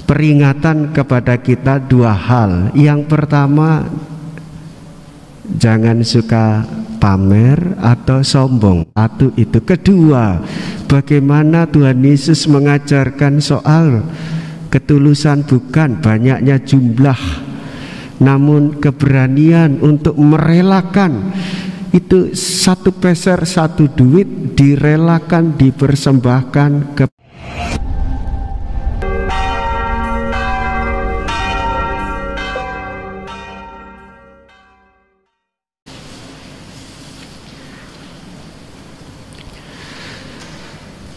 peringatan kepada kita dua hal. Yang pertama, jangan suka pamer atau sombong. Satu itu. Kedua, bagaimana Tuhan Yesus mengajarkan soal ketulusan bukan banyaknya jumlah, namun keberanian untuk merelakan. Itu satu peser, satu duit direlakan, dipersembahkan ke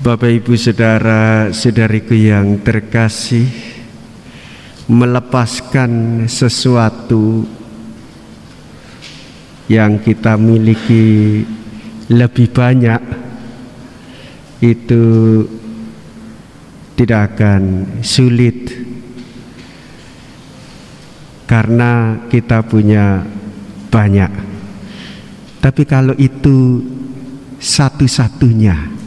Bapak Ibu Saudara saudariku yang terkasih. Melepaskan sesuatu yang kita miliki lebih banyak itu tidak akan sulit, karena kita punya banyak. Tapi kalau itu satu-satunya,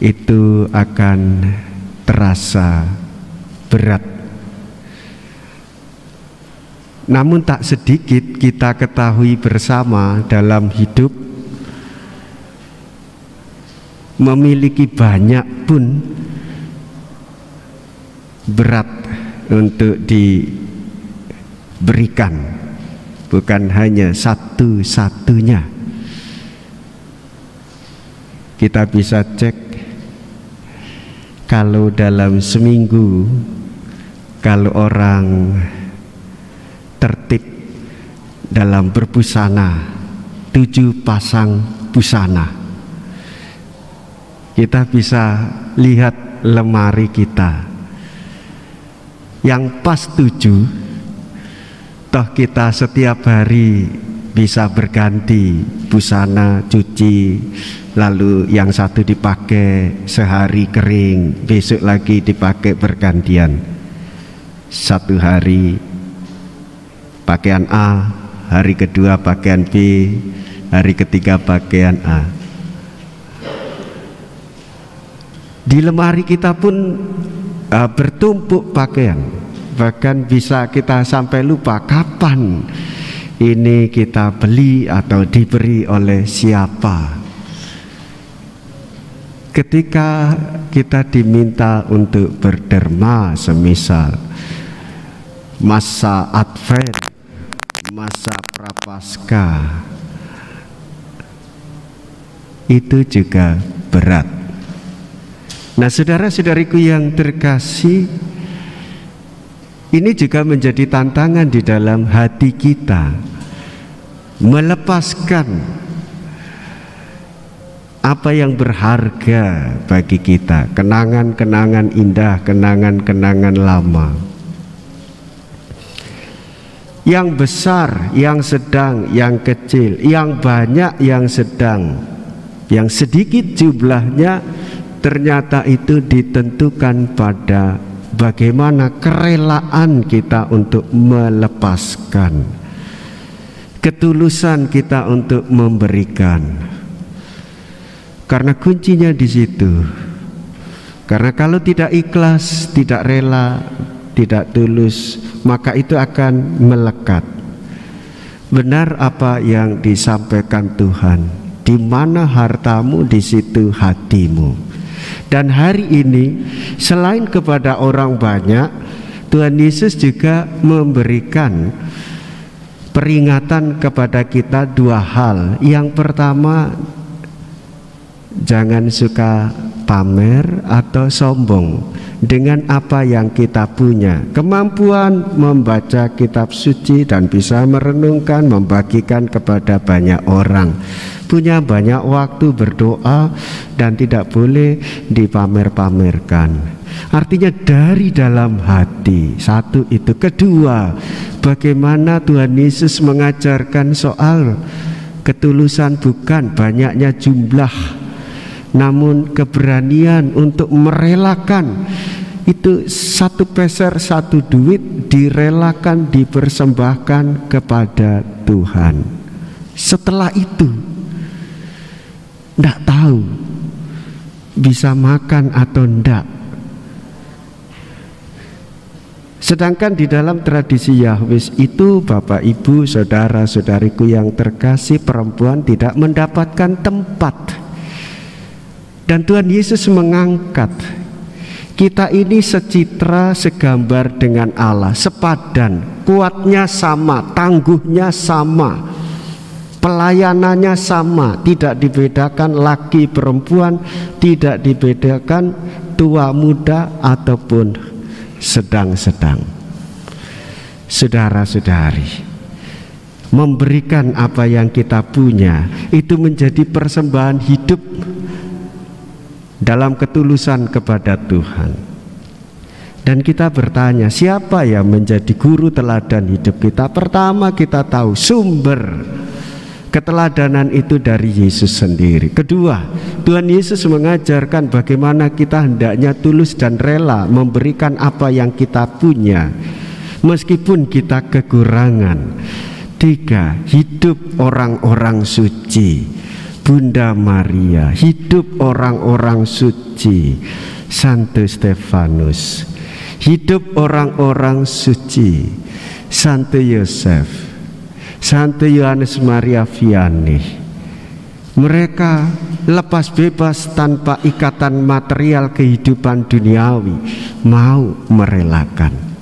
itu akan terasa berat. Namun tak sedikit kita ketahui bersama dalam hidup, memiliki banyak pun berat untuk diberikan, bukan hanya satu-satunya. Kita bisa cek, kalau dalam seminggu, kalau orang tertib dalam berbusana 7 pasang busana, kita bisa lihat lemari kita yang pas 7, toh kita setiap hari bisa berganti busana, cuci, lalu yang satu dipakai sehari kering, besok lagi dipakai bergantian. Satu hari pakaian A, hari kedua pakaian B, hari ketiga pakaian A. Di lemari kita pun bertumpuk pakaian, bahkan bisa kita sampai lupa kapan ini kita beli atau diberi oleh siapa. Ketika kita diminta untuk berderma, semisal masa Advent, masa Prapaskah, itu juga berat. Nah, saudara-saudariku yang terkasih, ini juga menjadi tantangan di dalam hati kita, melepaskan apa yang berharga bagi kita, kenangan-kenangan indah, kenangan-kenangan lama, yang besar, yang sedang, yang kecil, yang banyak, yang sedang, yang sedikit jumlahnya, ternyata itu ditentukan pada bagaimana kerelaan kita untuk melepaskan, ketulusan kita untuk memberikan. Karena kuncinya di situ. Karena kalau tidak ikhlas, tidak rela, tidak tulus, maka itu akan melekat. Benar apa yang disampaikan Tuhan, di mana hartamu, di situ hatimu. Dan hari ini, selain kepada orang banyak, Tuhan Yesus juga memberikan peringatan kepada kita dua hal. Yang pertama, jangan suka pamer atau sombong dengan apa yang kita punya. Kemampuan membaca kitab suci dan bisa merenungkan, membagikan kepada banyak orang. Punya banyak waktu berdoa dan tidak boleh dipamer-pamerkan. Artinya dari dalam hati. Satu itu. Kedua, bagaimana Tuhan Yesus mengajarkan soal ketulusan bukan banyaknya jumlah, namun keberanian untuk merelakan. Itu satu peser, satu duit direlakan, dipersembahkan kepada Tuhan. Setelah itu, tidak tahu bisa makan atau enggak. Sedangkan di dalam tradisi Yahweh itu, Bapak Ibu saudara-saudariku yang terkasih, perempuan tidak mendapatkan tempat. Dan Tuhan Yesus mengangkat kita ini secitra, segambar dengan Allah, sepadan, kuatnya sama, tangguhnya sama, pelayanannya sama, tidak dibedakan laki perempuan, tidak dibedakan tua muda ataupun sedang-sedang. Saudara-saudari, memberikan apa yang kita punya itu menjadi persembahan hidup dalam ketulusan kepada Tuhan. Dan kita bertanya, siapa yang menjadi guru teladan hidup kita? Pertama, kita tahu sumber keteladanan itu dari Yesus sendiri. Kedua, Tuhan Yesus mengajarkan bagaimana kita hendaknya tulus dan rela memberikan apa yang kita punya meskipun kita kekurangan. Tiga, hidup orang-orang suci. Bunda Maria, hidup orang-orang suci. Santo Stefanus, hidup orang-orang suci. Santo Yosef, Santo Yohanes Maria Vianney. Mereka lepas bebas tanpa ikatan material kehidupan duniawi, mau merelakan.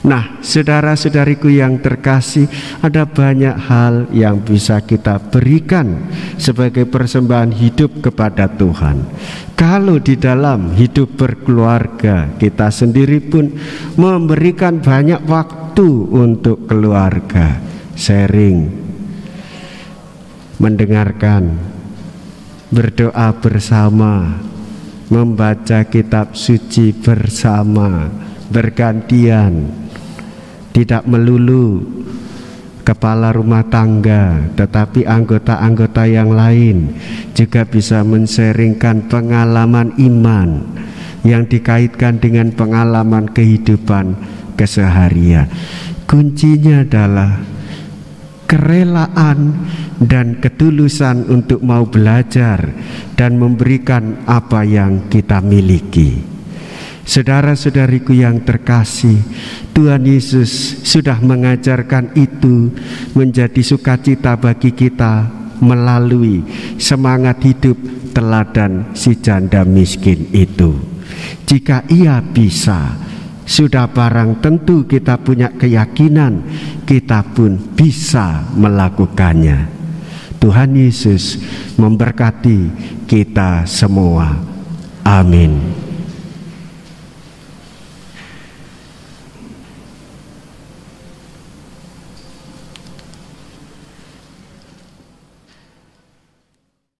Nah, saudara-saudariku yang terkasih, ada banyak hal yang bisa kita berikan sebagai persembahan hidup kepada Tuhan. Kalau di dalam hidup berkeluarga, kita sendiri pun memberikan banyak waktu untuk keluarga, sharing, mendengarkan, berdoa bersama, membaca kitab suci bersama, bergantian. Tidak melulu kepala rumah tangga, tetapi anggota-anggota yang lain juga bisa men-sharingkan pengalaman iman yang dikaitkan dengan pengalaman kehidupan keseharian. Kuncinya adalah kerelaan dan ketulusan untuk mau belajar dan memberikan apa yang kita miliki. Saudara-saudariku yang terkasih, Tuhan Yesus sudah mengajarkan itu menjadi sukacita bagi kita melalui semangat hidup teladan si janda miskin itu. Jika ia bisa, sudah barang tentu kita punya keyakinan kita pun bisa melakukannya. Tuhan Yesus memberkati kita semua. Amin.